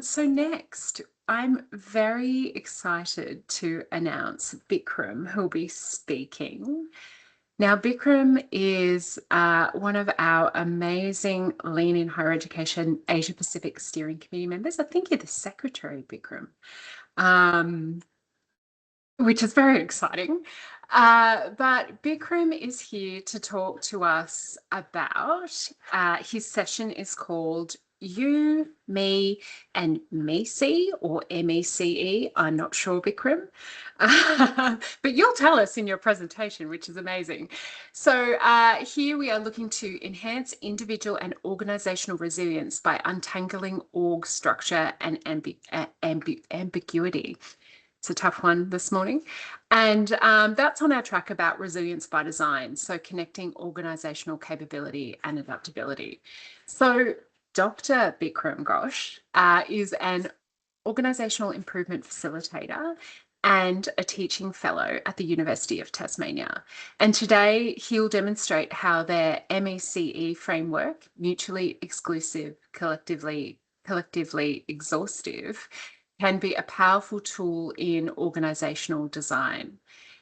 So next, I'm very excited to announce Bikram, who'll be speaking. Now, Bikram is one of our amazing Lean in Higher Education Asia Pacific Steering Committee members. I think you're the secretary, Bikram, which is very exciting. But Bikram is here to talk to us about his session is called You, Me, and MECE, or MECE. I'm not sure, Bikram. But you'll tell us in your presentation, which is amazing. So here we are looking to enhance individual and organisational resilience by untangling org structure and ambiguity. It's a tough one this morning. And that's on our track about resilience by design. So connecting organisational capability and adaptability. So Dr. Bikram Ghosh is an organisational improvement facilitator and a teaching fellow at the University of Tasmania. And today he'll demonstrate how their MECE framework, mutually exclusive, collectively exhaustive, can be a powerful tool in organisational design.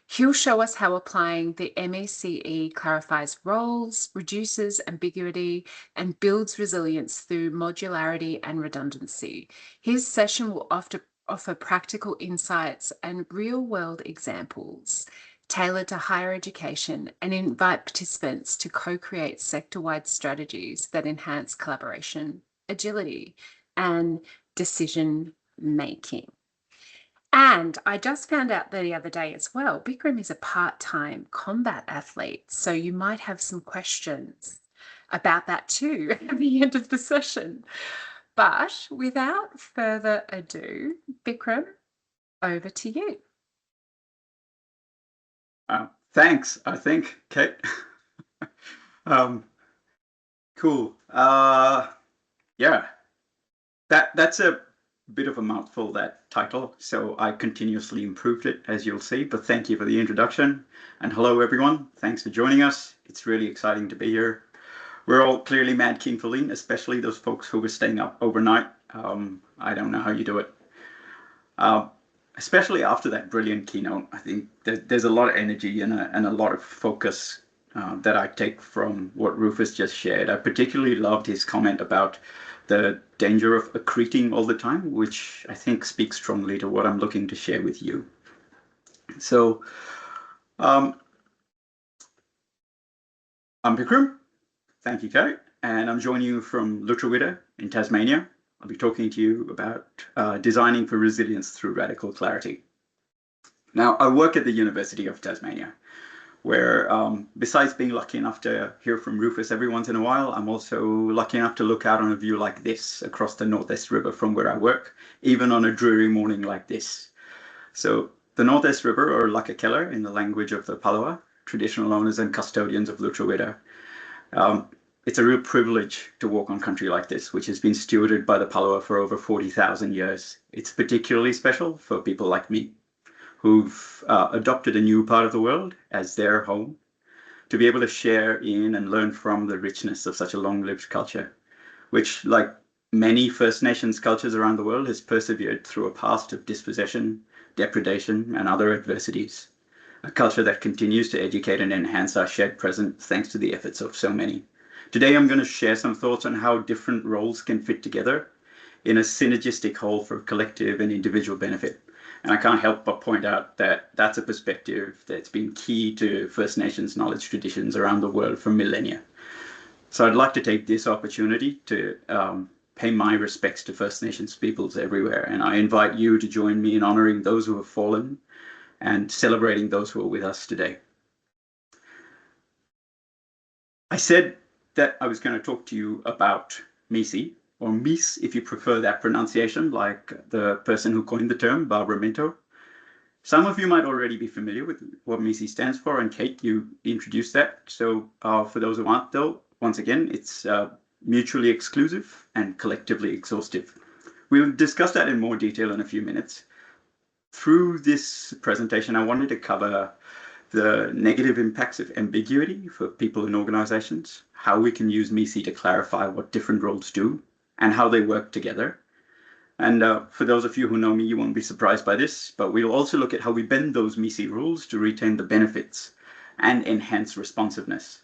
He'll show us how applying the MECE clarifies roles, reduces ambiguity, and builds resilience through modularity and redundancy. His session will offer practical insights and real-world examples tailored to higher education and invite participants to co-create sector-wide strategies that enhance collaboration, agility, and decision making. And I just found out the other day as well, Bikram is a part-time combat athlete. So you might have some questions about that too at the end of the session. But without further ado, Bikram, over to you. Thanks, I think, Kate. Cool. Yeah, that's a bit of a mouthful, that title, so I continuously improved it, as you'll see, but thank you for the introduction. And hello, everyone. Thanks for joining us. It's really exciting to be here. We're all clearly mad keen for Lean, especially those folks who were staying up overnight. I don't know how you do it. Especially after that brilliant keynote, I think there's a lot of energy and a lot of focus that I take from what Rufus just shared. I particularly loved his comment about the danger of accreting all the time, which I think speaks strongly to what I'm looking to share with you. So I'm Bikram. Thank you, Kate. And I'm joining you from Lutruwita in Tasmania. I'll be talking to you about designing for resilience through radical clarity. Now, I work at the University of Tasmania, where besides being lucky enough to hear from Rufus every once in a while, I'm also lucky enough to look out on a view like this across the Northeast River from where I work, even on a dreary morning like this. So the Northeast River, or Lakakeller in the language of the Palawa, traditional owners and custodians of Lutruwita, it's a real privilege to walk on country like this, which has been stewarded by the Palawa for over 40,000 years. It's particularly special for people like me, who've adopted a new part of the world as their home, to be able to share in and learn from the richness of such a long-lived culture, which, like many First Nations cultures around the world, has persevered through a past of dispossession, depredation, and other adversities. A culture that continues to educate and enhance our shared present thanks to the efforts of so many. Today, I'm going to share some thoughts on how different roles can fit together in a synergistic whole for collective and individual benefit. And I can't help but point out that that's a perspective that's been key to First Nations knowledge traditions around the world for millennia. So I'd like to take this opportunity to pay my respects to First Nations peoples everywhere. And I invite you to join me in honoring those who have fallen and celebrating those who are with us today. I said that I was going to talk to you about MECE, or MECE if you prefer that pronunciation, like the person who coined the term, Barbara Minto. Some of you might already be familiar with what MECE stands for, and Kate, you introduced that. So for those who aren't, though, once again, it's mutually exclusive and collectively exhaustive. We'll discuss that in more detail in a few minutes. Through this presentation, I wanted to cover the negative impacts of ambiguity for people in organizations, how we can use MECE to clarify what different roles do and how they work together. And for those of you who know me, you won't be surprised by this, but we'll also look at how we bend those MECE rules to retain the benefits and enhance responsiveness.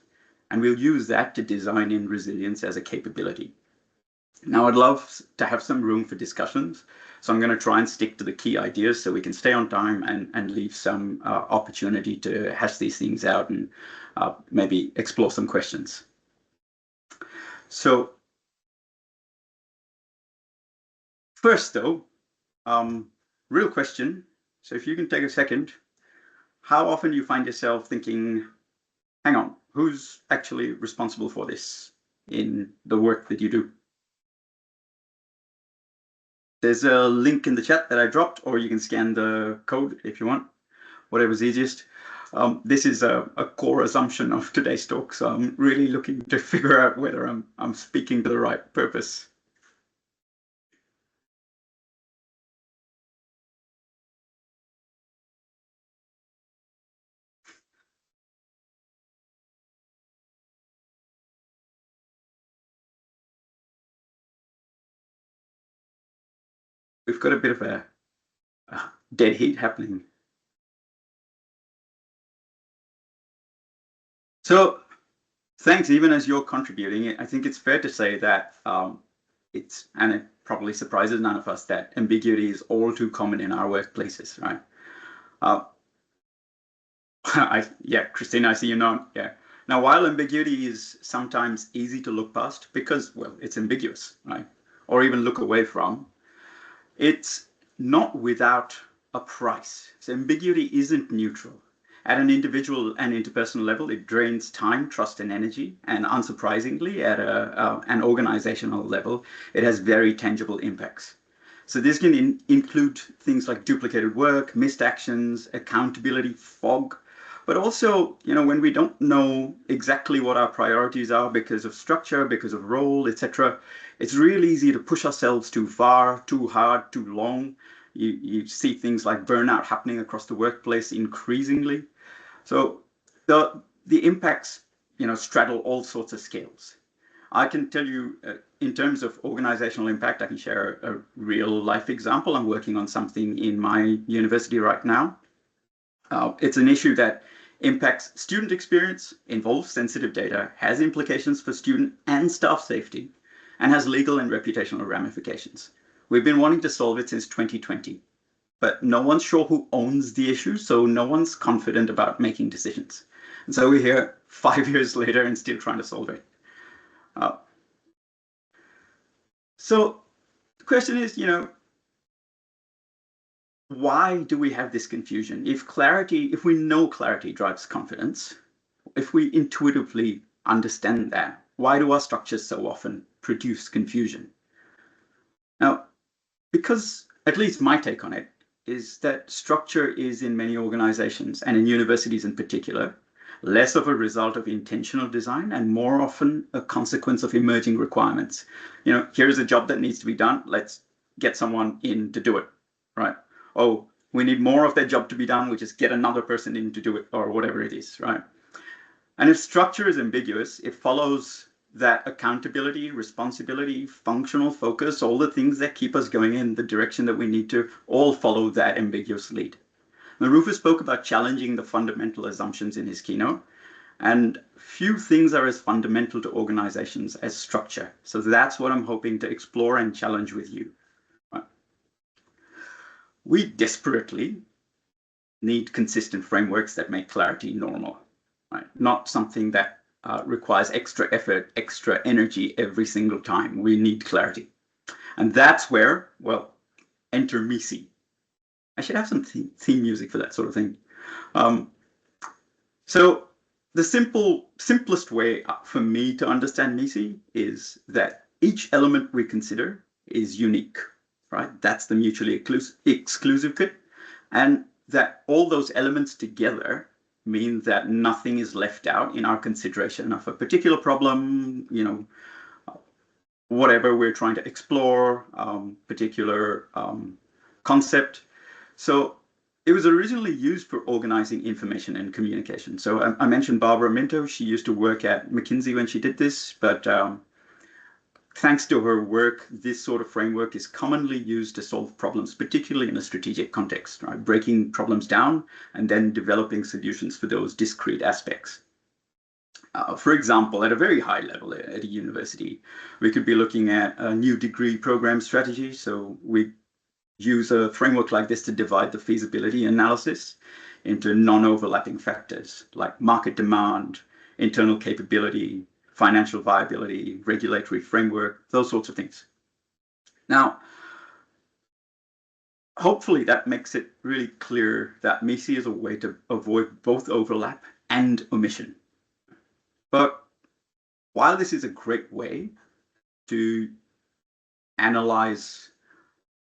And we'll use that to design in resilience as a capability. Now, I'd love to have some room for discussions, so I'm going to try and stick to the key ideas so we can stay on time and leave some opportunity to hash these things out and maybe explore some questions. So first, though, real question. So if you can take a second, how often do you find yourself thinking, hang on, who's actually responsible for this in the work that you do? There's a link in the chat that I dropped, or you can scan the code if you want, whatever's easiest. This is a core assumption of today's talk, so I'm really looking to figure out whether I'm speaking to the right purpose. We've got a bit of a dead heat happening. So thanks, even as you're contributing, I think it's fair to say that and it probably surprises none of us, that ambiguity is all too common in our workplaces, right? Yeah, Christina, I see you nod. Yeah. Now, while ambiguity is sometimes easy to look past because, well, it's ambiguous, right? Or even look away from, it's not without a price. So ambiguity isn't neutral. At an individual and interpersonal level, it drains time, trust, and energy. And unsurprisingly, at an organizational level, it has very tangible impacts. So this can include things like duplicated work, missed actions, accountability, fog, but also, when we don't know exactly what our priorities are because of structure, because of role, etc., it's really easy to push ourselves too far, too hard, too long. You see things like burnout happening across the workplace increasingly. So the impacts, straddle all sorts of scales. I can tell you, in terms of organizational impact, I can share a real life example. I'm working on something in my university right now. It's an issue that impacts student experience, involves sensitive data, has implications for student and staff safety, and has legal and reputational ramifications. We've been wanting to solve it since 2020, but no one's sure who owns the issue, so no one's confident about making decisions. And so we're here 5 years later and still trying to solve it. So the question is, why do we have this confusion? If we know clarity drives confidence, if we intuitively understand that, why do our structures so often produce confusion? Now, because at least my take on it is that structure is in many organizations and in universities in particular, less of a result of intentional design and more often a consequence of emerging requirements. Here's a job that needs to be done. Let's get someone in to do it, right? Oh, we need more of that job to be done. We just get another person in to do it, or whatever it is, right? And if structure is ambiguous, it follows that accountability, responsibility, functional focus, all the things that keep us going in the direction that we need to, all follow that ambiguous lead. Now, Rufus spoke about challenging the fundamental assumptions in his keynote, and few things are as fundamental to organizations as structure. So that's what I'm hoping to explore and challenge with you. We desperately need consistent frameworks that make clarity normal, right? Not something that requires extra effort, extra energy every single time. We need clarity. And that's where, well, enter MECE. I should have some theme music for that sort of thing. So the simplest way for me to understand MECE is that each element we consider is unique, right? That's the mutually exclusive bit. And that all those elements together mean that nothing is left out in our consideration of a particular problem, whatever we're trying to explore, particular concept. So it was originally used for organizing information and communication. So I mentioned Barbara Minto. She used to work at McKinsey when she did this, but thanks to her work, this sort of framework is commonly used to solve problems, particularly in a strategic context, right? Breaking problems down and then developing solutions for those discrete aspects. For example, at a very high level at a university, we could be looking at a new degree program strategy. So we use a framework like this to divide the feasibility analysis into non-overlapping factors like market demand, internal capability, financial viability, regulatory framework, those sorts of things. Now, hopefully that makes it really clear that MECE is a way to avoid both overlap and omission. But while this is a great way to analyze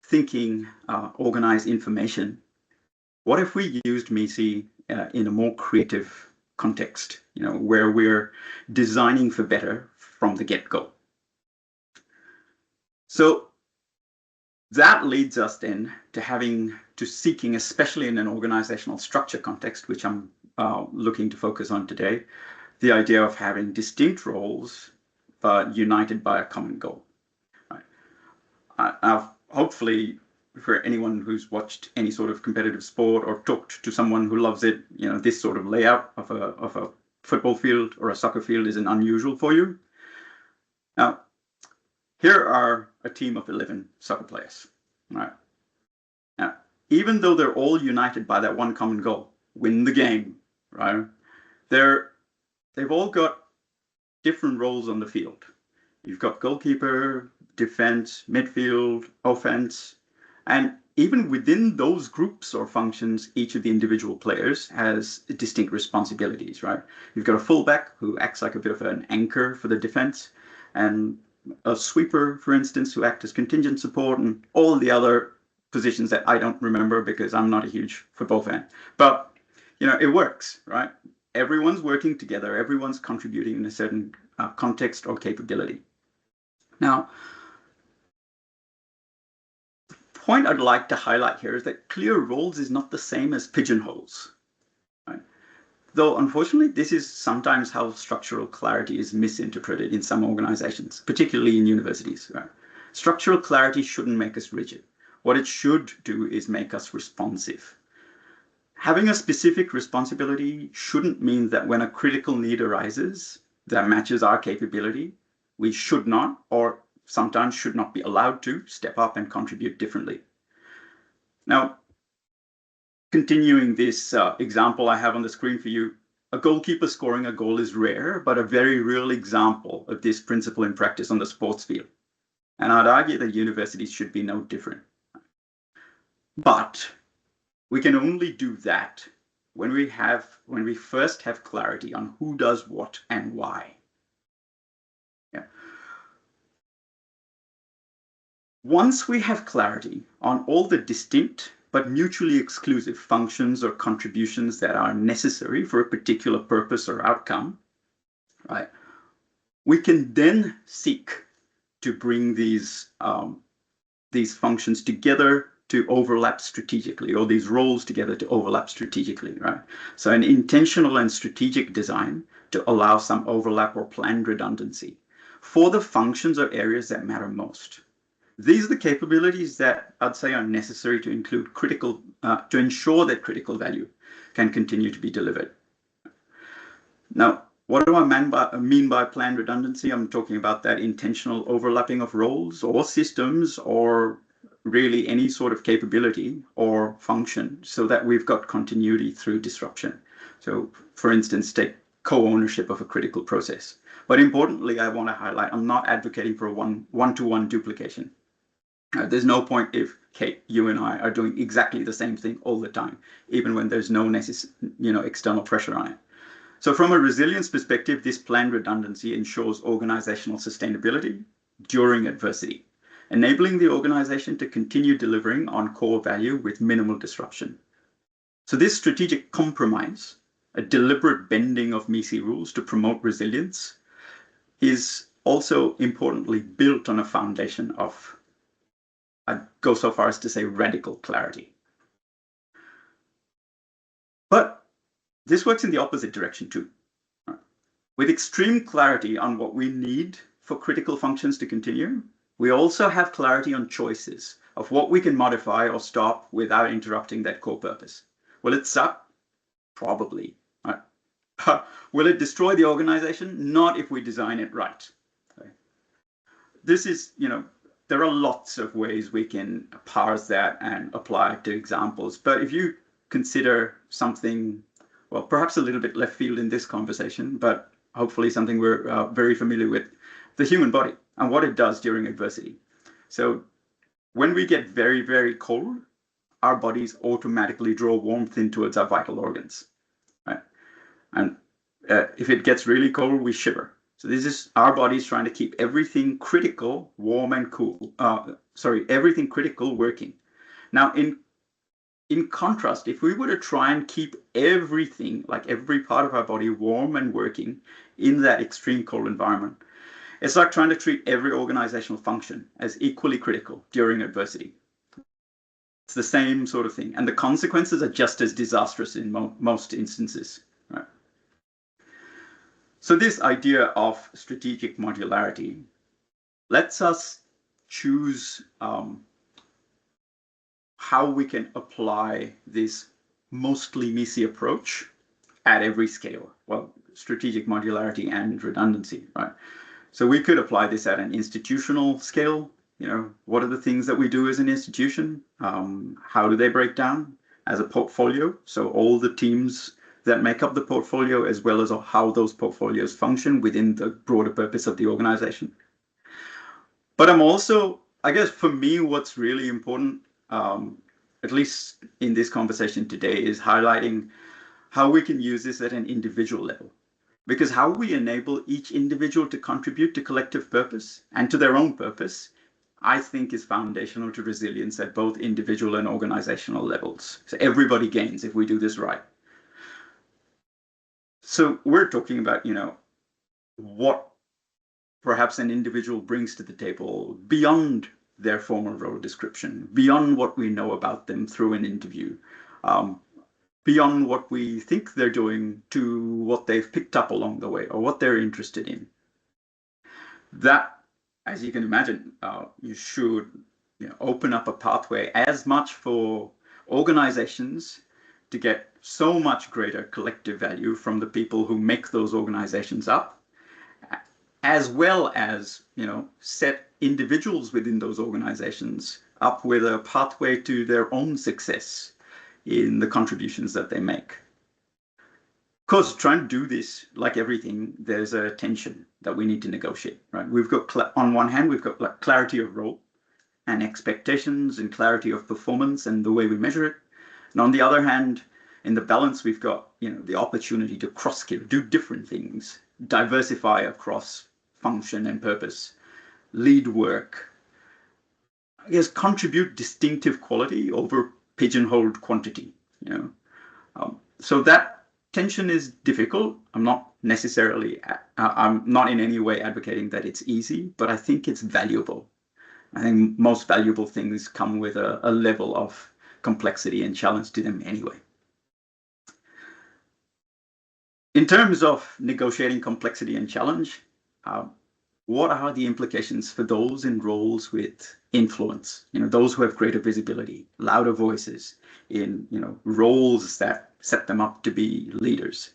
thinking, organize information, what if we used MECE in a more creative context, where we're designing for better from the get-go? So that leads us then to seeking, especially in an organizational structure context, which I'm looking to focus on today, the idea of having distinct roles, but united by a common goal. Right? Hopefully, for anyone who's watched any sort of competitive sport or talked to someone who loves it, this sort of layout of a football field or a soccer field isn't unusual for you. Now, here are a team of 11 soccer players. Right? Now, even though they're all united by that one common goal, win the game, right? They've all got different roles on the field. You've got goalkeeper, defense, midfield, offense, and even within those groups or functions, each of the individual players has distinct responsibilities, right? You've got a fullback who acts like a bit of an anchor for the defense, and a sweeper, for instance, who act as contingent support, and all the other positions that I don't remember because I'm not a huge football fan. But, it works, right? Everyone's working together, everyone's contributing in a certain context or capability. Now, the point I'd like to highlight here is that clear roles is not the same as pigeonholes. Right? Though, unfortunately, this is sometimes how structural clarity is misinterpreted in some organizations, particularly in universities. Right? Structural clarity shouldn't make us rigid. What it should do is make us responsive. Having a specific responsibility shouldn't mean that when a critical need arises that matches our capability, we should not, or sometimes should not be allowed to, step up and contribute differently. Now, continuing this example I have on the screen for you, a goalkeeper scoring a goal is rare, but a very real example of this principle in practice on the sports field. And I'd argue that universities should be no different. But we can only do that when we first have clarity on who does what and why. Yeah. Once we have clarity on all the distinct but mutually exclusive functions or contributions that are necessary for a particular purpose or outcome, right, we can then seek to bring these functions together to overlap strategically, or these roles together to overlap strategically, right? So an intentional and strategic design to allow some overlap or planned redundancy for the functions or areas that matter most. These are the capabilities that I'd say are necessary to to ensure that critical value can continue to be delivered. Now, what do I mean by planned redundancy? I'm talking about that intentional overlapping of roles or systems or really any sort of capability or function so that we've got continuity through disruption. So, for instance, take co-ownership of a critical process. But importantly, I want to highlight, I'm not advocating for a one-to-one duplication. There's no point if Kate, you and I are doing exactly the same thing all the time, even when there's no external pressure on it. So from a resilience perspective, this planned redundancy ensures organizational sustainability during adversity, enabling the organization to continue delivering on core value with minimal disruption. So this strategic compromise, a deliberate bending of MECE rules to promote resilience, is also importantly built on a foundation of, I'd go so far as to say, radical clarity. But this works in the opposite direction too. With extreme clarity on what we need for critical functions to continue, we also have clarity on choices of what we can modify or stop without interrupting that core purpose. Will it suck? Probably. Right? Will it destroy the organization? Not if we design it right. Okay. This is, there are lots of ways we can parse that and apply it to examples. But if you consider something, well, perhaps a little bit left field in this conversation, but hopefully something we're very familiar with, the human body and what it does during adversity. So when we get very, very cold, our bodies automatically draw warmth in towards our vital organs, right? And if it gets really cold, we shiver. So this is our bodies trying to keep everything critical warm and cool. Everything critical working. Now, in contrast, if we were to try and keep everything, like every part of our body, warm and working in that extreme cold environment, it's like trying to treat every organizational function as equally critical during adversity. It's the same sort of thing. And the consequences are just as disastrous in most instances. Right? So this idea of strategic modularity lets us choose how we can apply this mostly MECE approach at every scale. Well, strategic modularity and redundancy, right? So we could apply this at an institutional scale. What are the things that we do as an institution? How do they break down as a portfolio? So all the teams that make up the portfolio, as well as how those portfolios function within the broader purpose of the organization. But I'm also, I guess for me, what's really important, at least in this conversation today, is highlighting how we can use this at an individual level. Because how we enable each individual to contribute to collective purpose and to their own purpose, I think is foundational to resilience at both individual and organizational levels. So everybody gains if we do this right. So we're talking about, what perhaps an individual brings to the table beyond their formal role description, beyond what we know about them through an interview, beyond what we think they're doing to what they've picked up along the way or what they're interested in. That, as you can imagine, you should open up a pathway as much for organizations to get so much greater collective value from the people who make those organizations up, as well as set individuals within those organizations up with a pathway to their own success in the contributions that they make. Of course, trying to do this, like everything, there's a tension that we need to negotiate, right? We've got, on one hand, we've got like clarity of role and expectations and clarity of performance and the way we measure it. And on the other hand, in the balance, we've got, the opportunity to cross-skill, do different things, diversify across function and purpose, lead work, I guess, contribute distinctive quality over pigeonholed quantity, So that tension is difficult. I'm not in any way advocating that it's easy, but I think it's valuable. I think most valuable things come with a level of complexity and challenge to them anyway. In terms of negotiating complexity and challenge, what are the implications for those in roles with influence? Those who have greater visibility, louder voices in roles that set them up to be leaders,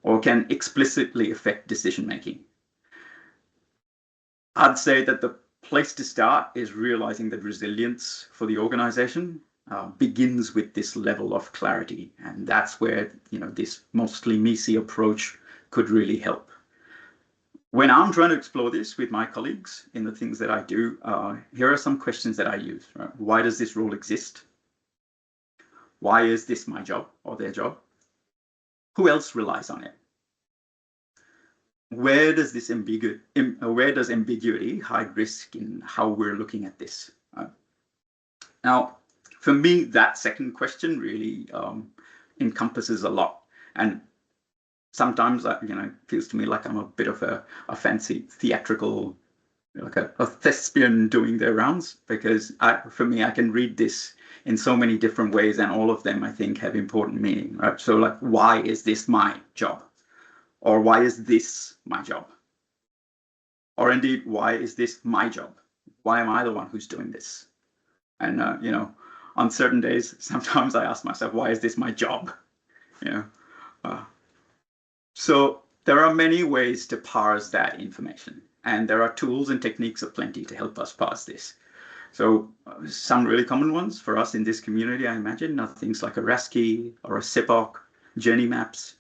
or can explicitly affect decision making. I'd say that the place to start is realizing that resilience for the organization begins with this level of clarity, and that's where this mostly MECE approach could really help. When I'm trying to explore this with my colleagues in the things that I do, here are some questions that I use. Right? Why does this role exist? Why is this my job or their job? Who else relies on it? Where does ambiguity hide risk in how we're looking at this? Now, for me, that second question really encompasses a lot. And sometimes that feels to me like I'm a bit of a fancy theatrical, like a thespian doing their rounds, because for me, I can read this in so many different ways, and all of them I think have important meaning, right? So like, why is this my job? Or why is this my job? Or indeed, why is this my job? Why am I the one who's doing this? And, on certain days, sometimes I ask myself, why is this my job? So there are many ways to parse that information. And there are tools and techniques aplenty to help us parse this. So some really common ones for us in this community, I imagine, are things like a RASCI or a CEPOC, journey maps,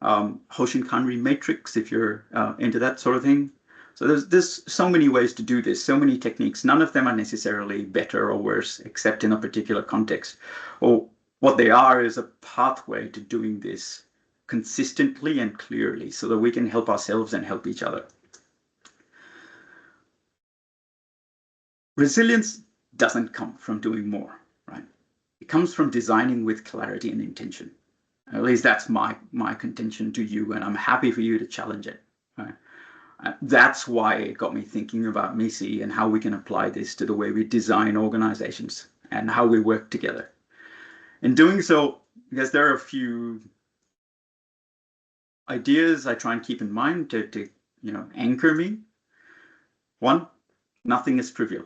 Hoshin-Kanri matrix, if you're into that sort of thing. So there's so many ways to do this, so many techniques. None of them are necessarily better or worse, except in a particular context. Or what they are is a pathway to doing this consistently and clearly so that we can help ourselves and help each other. Resilience doesn't come from doing more, right? It comes from designing with clarity and intention. At least that's my contention to you, and I'm happy for you to challenge it. Right? That's why it got me thinking about MECE and how we can apply this to the way we design organizations and how we work together. In doing so, because there are a few ideas I try and keep in mind to anchor me. One, nothing is trivial.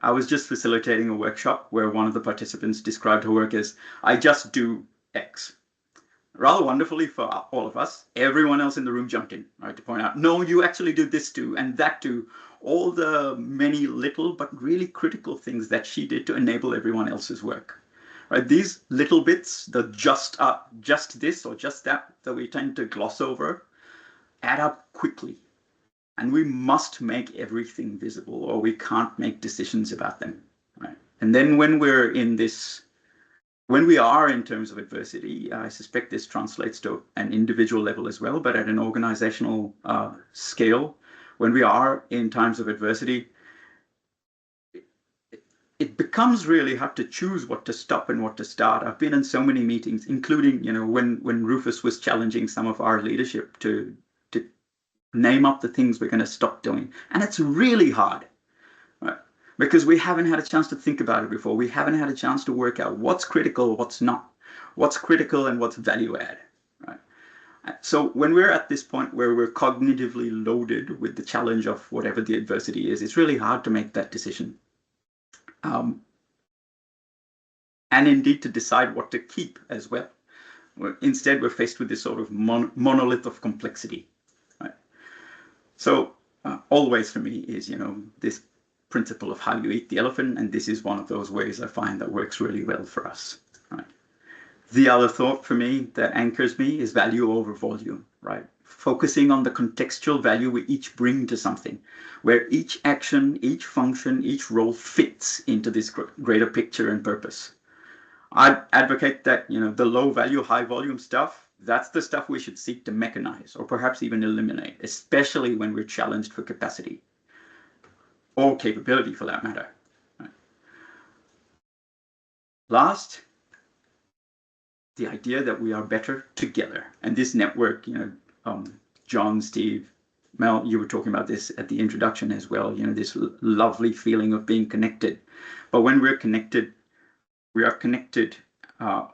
I was just facilitating a workshop where one of the participants described her work as, I just do X. Rather wonderfully for all of us, everyone else in the room jumped in, right, to point out, no, you actually do this too, and that too, all the many little but really critical things that she did to enable everyone else's work. Right, these little bits, the just this or just that we tend to gloss over, add up quickly. And we must make everything visible or we can't make decisions about them. Right? And then when we're in this, when we are in terms of adversity, I suspect this translates to an individual level as well, but at an organizational scale, when we are in times of adversity, it becomes really hard to choose what to stop and what to start. I've been in so many meetings, including, when Rufus was challenging some of our leadership to name up the things we're going to stop doing. And it's really hard, right? Because we haven't had a chance to think about it before. We haven't had a chance to work out what's critical, what's not, what's critical and what's value add, right? So when we're at this point where we're cognitively loaded with the challenge of whatever the adversity is, it's really hard to make that decision. And indeed to decide what to keep as well. Instead, we're faced with this sort of monolith of complexity. Right? So always for me is, this principle of how you eat the elephant, and this is one of those ways I find that works really well for us. Right? The other thought for me that anchors me is value over volume, right? Focusing on the contextual value we each bring to something, where each action, each function, each role fits into this greater picture and purpose. I advocate that, the low value, high volume stuff, that's the stuff we should seek to mechanize or perhaps even eliminate, especially when we're challenged for capacity or capability for that matter. Right? Last, the idea that we are better together. And this network, John, Steve, Mel, you were talking about this at the introduction as well, this lovely feeling of being connected. But when we're connected, we are connected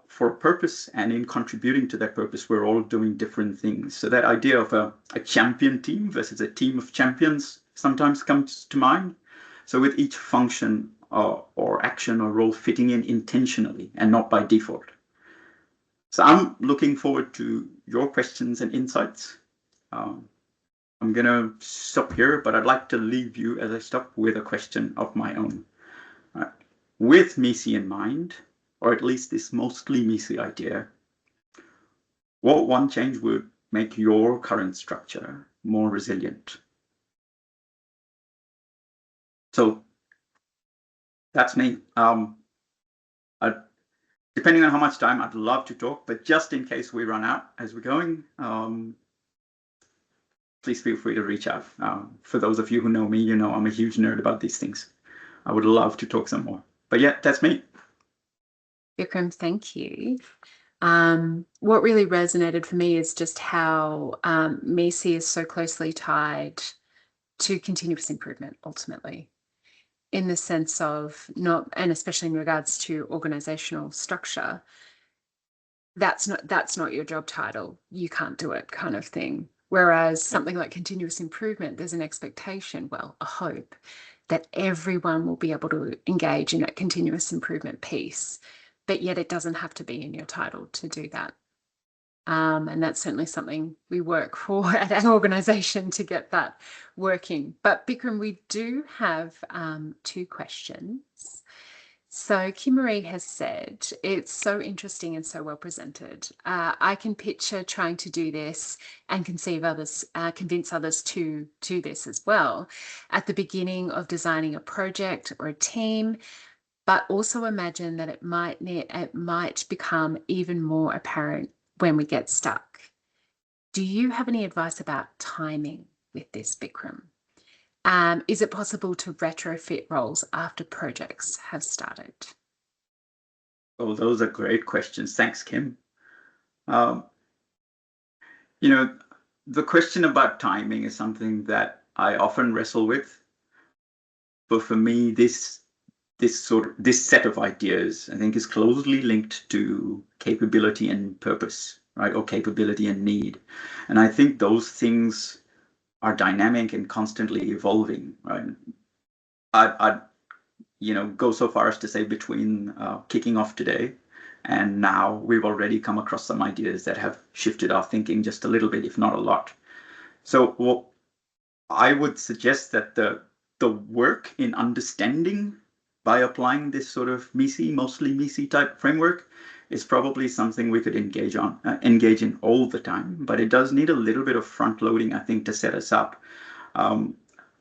for a purpose, and in contributing to that purpose, we're all doing different things. So that idea of a champion team versus a team of champions sometimes comes to mind. So with each function or action or role fitting in intentionally and not by default. So I'm looking forward to your questions and insights. I'm going to stop here, but I'd like to leave you as I stop with a question of my own. With MECE in mind, or at least this mostly MECE idea, what one change would make your current structure more resilient? So that's me. Depending on how much time, I'd love to talk, but just in case we run out as we're going, please feel free to reach out. For those of you who know me, I'm a huge nerd about these things. I would love to talk some more. But yeah, that's me. Bikram, thank you. What really resonated for me is just how MECE is so closely tied to continuous improvement, ultimately, in the sense of and especially in regards to organizational structure, that's not your job title, you can't do it kind of thing. Whereas something like continuous improvement, there's an expectation, well, a hope that everyone will be able to engage in that continuous improvement piece, but yet it doesn't have to be in your title to do that. And that's certainly something we work for at our organisation to get that working. But Bikram, we do have 2 questions. So Kim Marie has said, it's so interesting and so well presented. I can picture trying to do this and convince others to do this as well at the beginning of designing a project or a team, but also imagine that it might become even more apparent when we get stuck. Do you have any advice about timing with this, Bikram? Is it possible to retrofit roles after projects have started? Oh, those are great questions. Thanks, Kim. Um, you know, the question about timing is something that I often wrestle with. But for me, this set of ideas, I think, is closely linked to capability and purpose, right? Or capability and need. And I think those things are dynamic and constantly evolving, right? I'd go so far as to say between kicking off today and now, we've already come across some ideas that have shifted our thinking just a little bit, if not a lot. So what I would suggest that the work in understanding by applying this sort of MECE, mostly MECE type framework, is probably something we could engage in all the time, but it does need a little bit of front loading, I think, to set us up.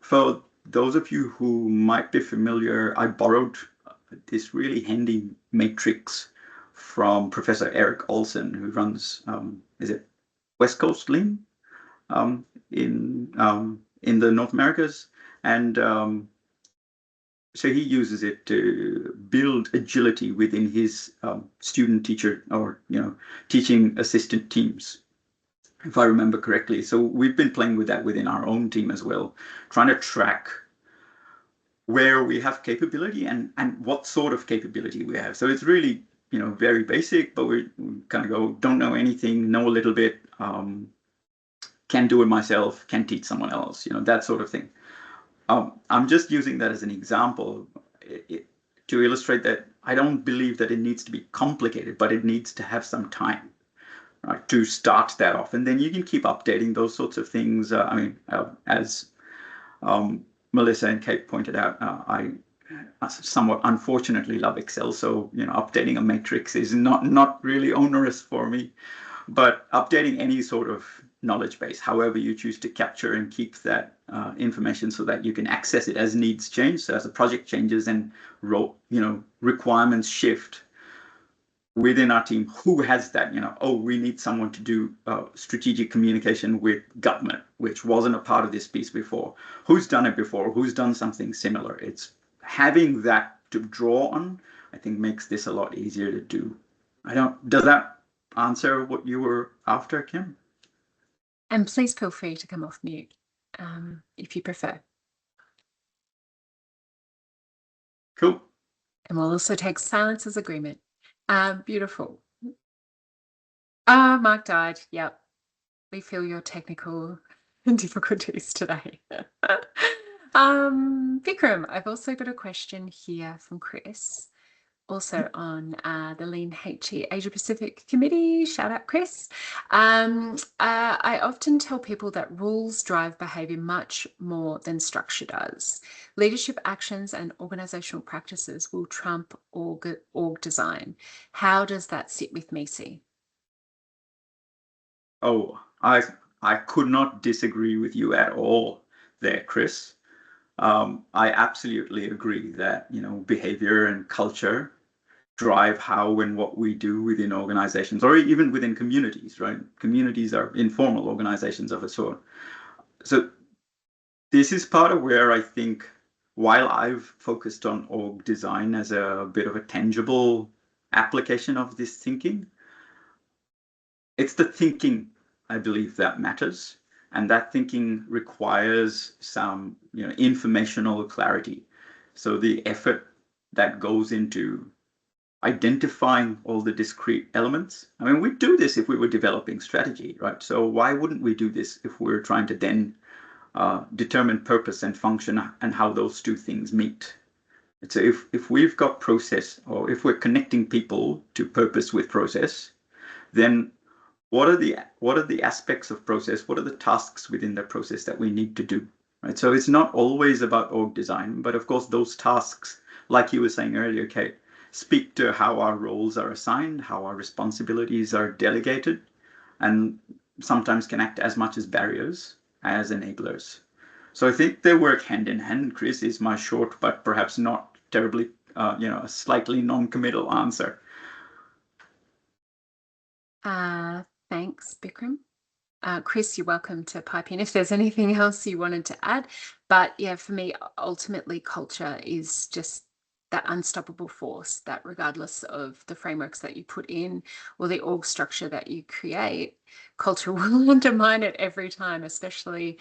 For those of you who might be familiar, I borrowed this really handy matrix from Professor Eric Olson, who runs, is it West Coast Lean in the North Americas, and so he uses it to build agility within his student teacher or teaching assistant teams, if I remember correctly. So we've been playing with that within our own team as well, trying to track where we have capability and what sort of capability we have. So it's really very basic, but we kind of go, don't know anything, know a little bit, can do it myself, can teach someone else, that sort of thing. I'm just using that as an example to illustrate that I don't believe that it needs to be complicated, but it needs to have some time, right, to start that off. And then you can keep updating those sorts of things. As Melissa and Kate pointed out, I somewhat unfortunately love Excel, so updating a matrix is not really onerous for me. But updating any sort of knowledge base, however you choose to capture and keep that information so that you can access it as needs change. So as the project changes and requirements shift within our team, who has that? Oh, we need someone to do strategic communication with government, which wasn't a part of this piece before. Who's done it before? Who's done something similar? It's having that to draw on, I think, makes this a lot easier to do. Does that answer what you were after, Kim? And please feel free to come off mute if you prefer. Cool. And we'll also take silence as agreement. Beautiful. Mark died. Yep. We feel your technical difficulties today. Bikram, I've also got a question here from Chris, also on the Lean HE Asia Pacific Committee. Shout out, Chris. I often tell people that rules drive behaviour much more than structure does. Leadership actions and organisational practices will trump org design. How does that sit with MECE? Oh, I could not disagree with you at all there, Chris. I absolutely agree that behavior and culture drive how and what we do within organizations, or even within communities, right? Communities are informal organizations of a sort. So this is part of where I think, while I've focused on org design as a bit of a tangible application of this thinking, it's the thinking, I believe, that matters. And that thinking requires some informational clarity. So the effort that goes into identifying all the discrete elements. I mean, we'd do this if we were developing strategy, right? So why wouldn't we do this if we're trying to then determine purpose and function and how those two things meet? So if we've got process, or if we're connecting people to purpose with process, then what are the aspects of process? What are the tasks within the process that we need to do? Right. So it's not always about org design, but of course those tasks, like you were saying earlier, Kate, speak to how our roles are assigned, how our responsibilities are delegated, and sometimes can act as much as barriers as enablers. So I think they work hand in hand. Chris, is my short but perhaps not terribly, a slightly non-committal answer. Thanks, Bikram. Chris, you're welcome to pipe in if there's anything else you wanted to add. But yeah, for me, ultimately, culture is just that unstoppable force that regardless of the frameworks that you put in or the org structure that you create, culture will undermine it every time, especially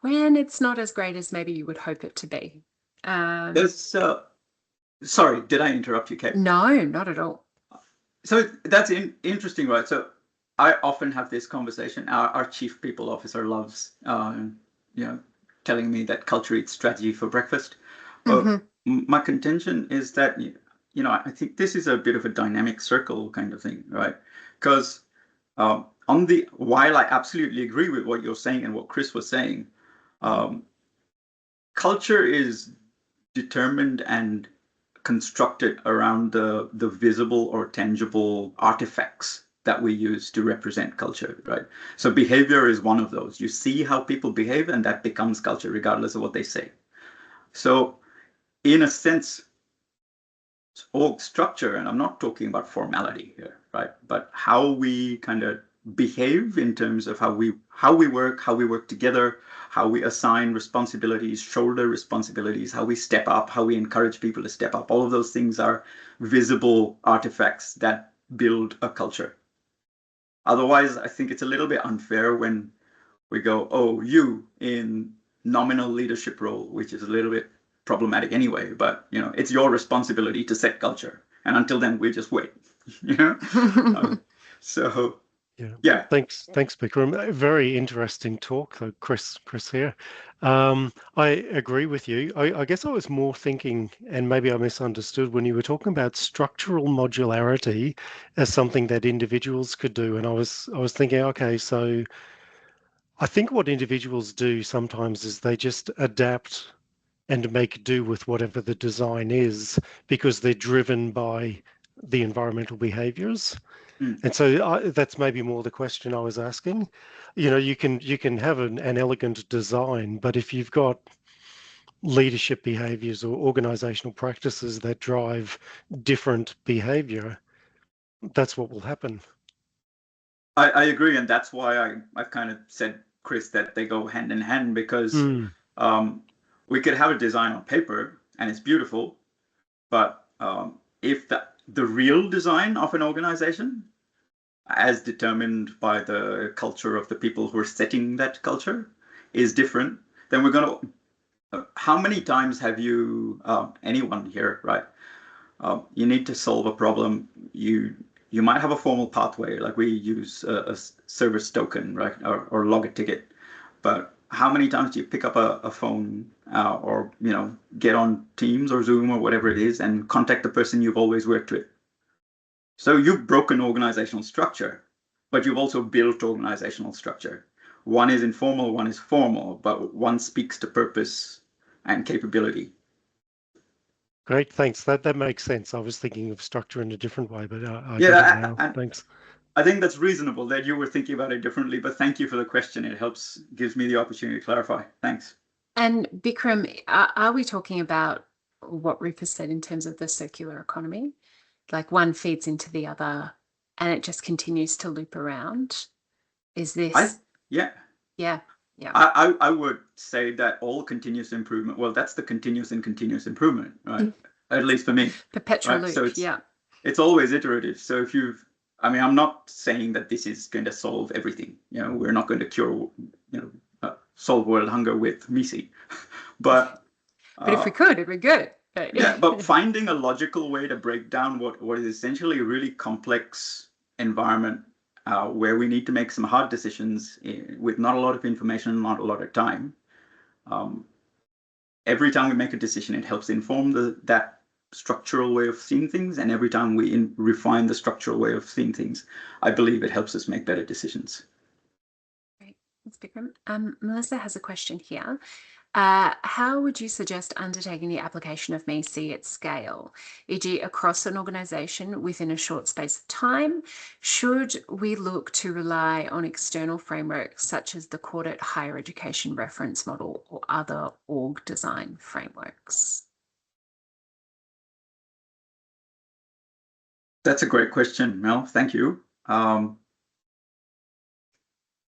when it's not as great as maybe you would hope it to be. Sorry, did I interrupt you, Kate? No, not at all. So that's interesting, right? So I often have this conversation. Our chief people officer loves, telling me that culture eats strategy for breakfast. My contention is that, I think this is a bit of a dynamic circle kind of thing, right? Because while I absolutely agree with what you're saying and what Chris was saying, culture is determined and constructed around the visible or tangible artifacts that we use to represent culture, right? So behavior is one of those. You see how people behave and that becomes culture regardless of what they say. So in a sense, org structure, and I'm not talking about formality here, right? But how we kind of behave in terms of how we work together, how we assign responsibilities, shoulder responsibilities, how we step up, how we encourage people to step up. All of those things are visible artifacts that build a culture. Otherwise, I think it's a little bit unfair when we go, oh, you in nominal leadership role, which is a little bit problematic anyway, but it's your responsibility to set culture. And until then, we just wait, so yeah. Thanks, Bikram. Very interesting talk, Chris here. I agree with you. I guess I was more thinking, and maybe I misunderstood when you were talking about structural modularity as something that individuals could do, and I was thinking, okay, so I think what individuals do sometimes is they just adapt and make do with whatever the design is because they're driven by the environmental behaviors. And so that's maybe more the question I was asking. You can have an elegant design, but if you've got leadership behaviors or organizational practices that drive different behavior, that's what will happen. I agree, and that's why I've kind of said, Chris, that they go hand in hand, because we could have a design on paper and it's beautiful, but if the real design of an organization, as determined by the culture of the people who are setting that culture, is different, then we're going to... how many times have you, anyone here, right? You need to solve a problem. You might have a formal pathway, like we use a service token, right, or log a ticket. But how many times do you pick up a phone or get on Teams or Zoom or whatever it is and contact the person you've always worked with? So you've broken organizational structure, but you've also built organizational structure. One is informal, one is formal, but one speaks to purpose and capability. Great, thanks. That makes sense. I was thinking of structure in a different way, but I get it now. Thanks. I think that's reasonable that you were thinking about it differently, but thank you for the question. It gives me the opportunity to clarify. Thanks. And Bikram, are we talking about what Rufus said in terms of the circular economy? Like one feeds into the other and it just continues to loop around? Is this? Yeah. I would say that all continuous improvement, well, that's the continuous and continuous improvement, right? At least for me. Perpetual right? loop, So it's always iterative. So if I'm not saying that this is going to solve everything. We're not going to cure, solve world hunger with MECE. But if we could, it'd be good. Yeah, but finding a logical way to break down what is essentially a really complex environment where we need to make some hard decisions with not a lot of information, not a lot of time. Every time we make a decision, it helps inform that structural way of seeing things. And every time we refine the structural way of seeing things, I believe it helps us make better decisions. Great. Thanks, Bikram. Melissa has a question here. How would you suggest undertaking the application of MECE at scale, e.g. across an organisation within a short space of time? Should we look to rely on external frameworks such as the Coordate Higher Education Reference Model or other org design frameworks? That's a great question, Mel. Thank you. I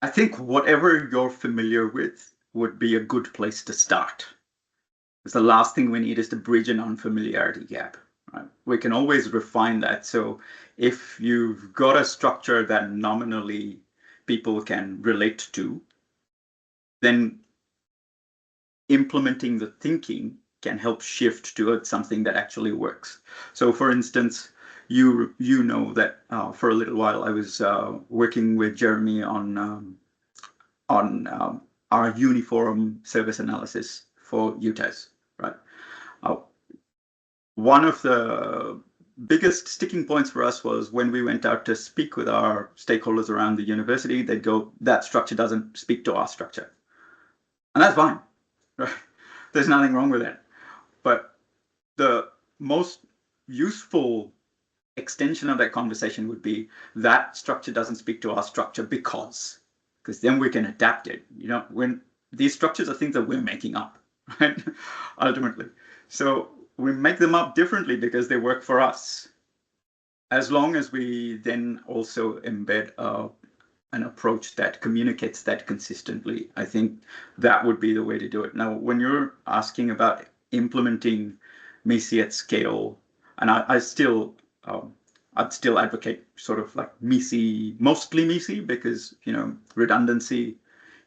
think whatever you're familiar with would be a good place to start. Because the last thing we need is to bridge an unfamiliarity gap. Right? We can always refine that. So if you've got a structure that nominally people can relate to, then implementing the thinking can help shift towards something that actually works. So for instance, you know that for a little while I was working with Jeremy on our uniform service analysis for UTAS, right? One of the biggest sticking points for us was when we went out to speak with our stakeholders around the university, they'd go, that structure doesn't speak to our structure. And that's fine, right? There's nothing wrong with that. But the most useful extension of that conversation would be that structure doesn't speak to our structure because then we can adapt it. You know, when these structures are things that we're making up, right? Ultimately. So we make them up differently because they work for us. As long as we then also embed an approach that communicates that consistently, I think that would be the way to do it. Now, when you're asking about implementing MECE at scale, and I'd still advocate sort of like MECE, mostly MECE, because redundancy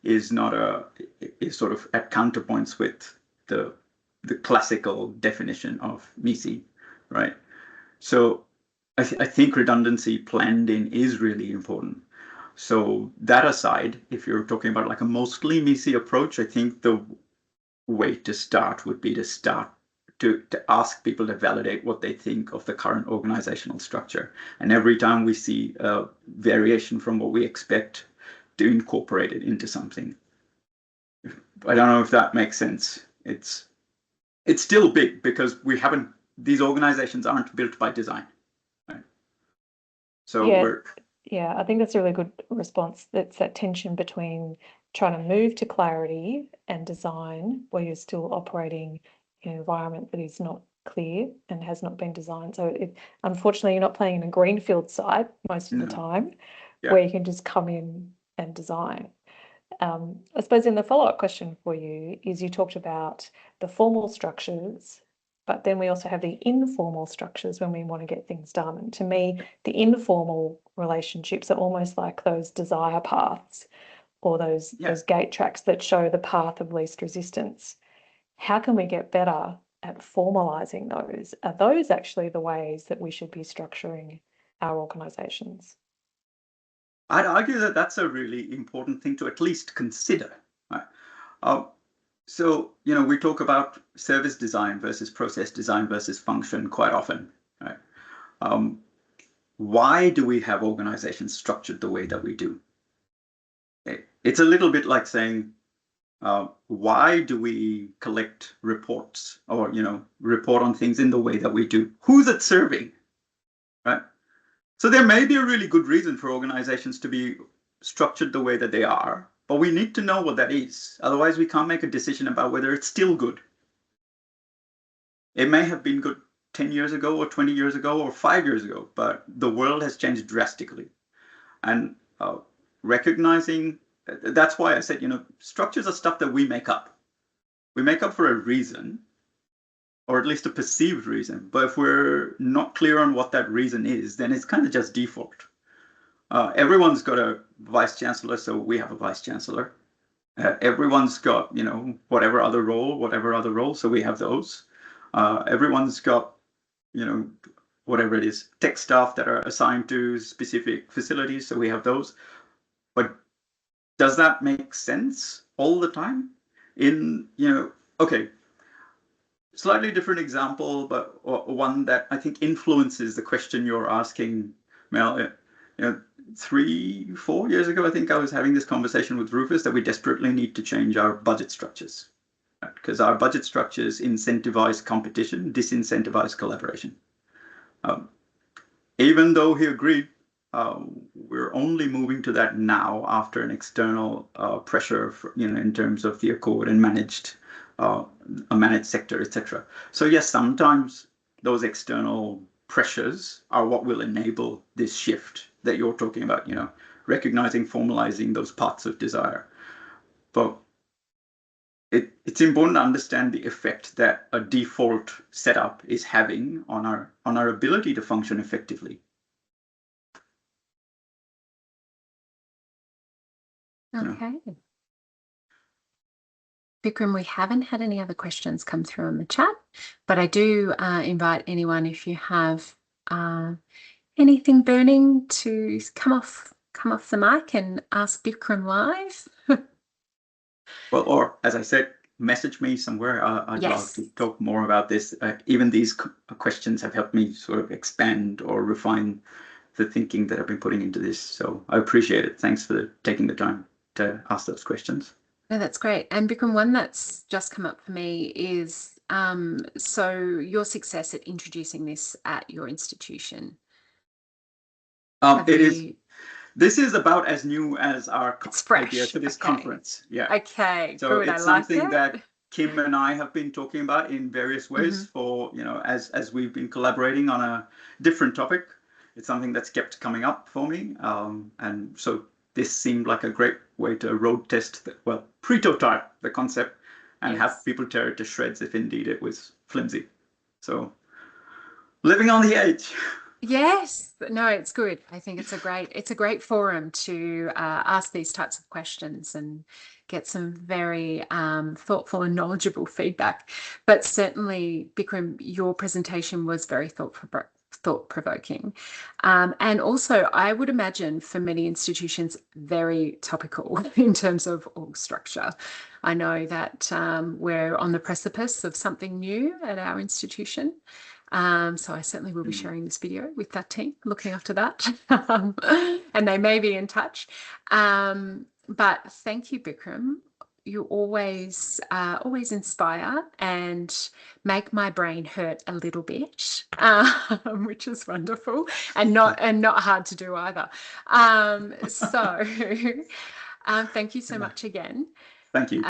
is sort of at counterpoints with the classical definition of MECE, right? So I think redundancy planned in is really important. So that aside, if you're talking about like a mostly MECE approach, I think the way to start would be to ask people to validate what they think of the current organizational structure. And every time we see a variation from what we expect, to incorporate it into something. I don't know if that makes sense. It's still big because these organizations aren't built by design. Right? So yeah, I think that's a really good response. That's that tension between trying to move to clarity and design where you're still operating in an environment that is not clear and has not been designed. So unfortunately, you're not playing in a greenfield site most of the time where you can just come in and design. I suppose in the follow-up question for you is you talked about the formal structures, but then we also have the informal structures when we want to get things done. And to me, the informal relationships are almost like those desire paths or those gate tracks that show the path of least resistance. How can we get better at formalizing those? Are those actually the ways that we should be structuring our organizations? I'd argue that that's a really important thing to at least consider. Right? So, we talk about service design versus process design versus function quite often. Right? Why do we have organizations structured the way that we do? It's a little bit like saying, why do we collect reports or, report on things in the way that we do? Who's it serving? Right? So there may be a really good reason for organizations to be structured the way that they are, but we need to know what that is. Otherwise, we can't make a decision about whether it's still good. It may have been good 10 years ago or 20 years ago or 5 years ago, but the world has changed drastically. And recognizing, that's why I said, structures are stuff that we make up. We make up for a reason, or at least a perceived reason. But if we're not clear on what that reason is, then it's kind of just default. Everyone's got a vice chancellor, so we have a vice chancellor. Everyone's got, whatever other role, so we have those. Everyone's got, whatever it is, tech staff that are assigned to specific facilities. So we have those. But does that make sense all the time? Okay, slightly different example, but one that I think influences the question you're asking, Mel. 3-4 years ago, I think I was having this conversation with Rufus that we desperately need to change our budget structures, because our budget structures incentivize competition, disincentivize collaboration. Even though he agreed, we're only moving to that now after an external pressure, in terms of the accord and a managed sector, etc. So yes, sometimes those external pressures are what will enable this shift that you're talking about, recognizing, formalizing those parts of desire. But it's important to understand the effect that a default setup is having on our ability to function effectively. Okay. Bikram, we haven't had any other questions come through in the chat, but I do invite anyone, if you have anything burning, to come off the mic and ask Bikram live. Well, or as I said, message me somewhere. I'd Yes. love to talk more about this. Even these questions have helped me sort of expand or refine the thinking that I've been putting into this. So I appreciate it. Thanks for taking the time to ask those questions. No, that's great. And Bikram, one that's just come up for me is, so your success at introducing this at your institution. This is about as new as our idea for this conference. Yeah. Okay, so good. It's something that Kim and I have been talking about in various ways for, as we've been collaborating on a different topic. It's something that's kept coming up for me. And so this seemed like a great way to road test, prototype the concept and have people tear it to shreds if indeed it was flimsy. So living on the edge. Yes, no, it's good. I think it's a great forum to ask these types of questions and get some very thoughtful and knowledgeable feedback. But certainly, Bikram, your presentation was very thought-provoking. And also, I would imagine for many institutions, very topical in terms of org structure. I know that we're on the precipice of something new at our institution. So I certainly will be sharing this video with that team, looking after that, and they may be in touch. But thank you, Bikram. You always inspire and make my brain hurt a little bit, which is wonderful, and not hard to do either. So thank you so much again. Thank you.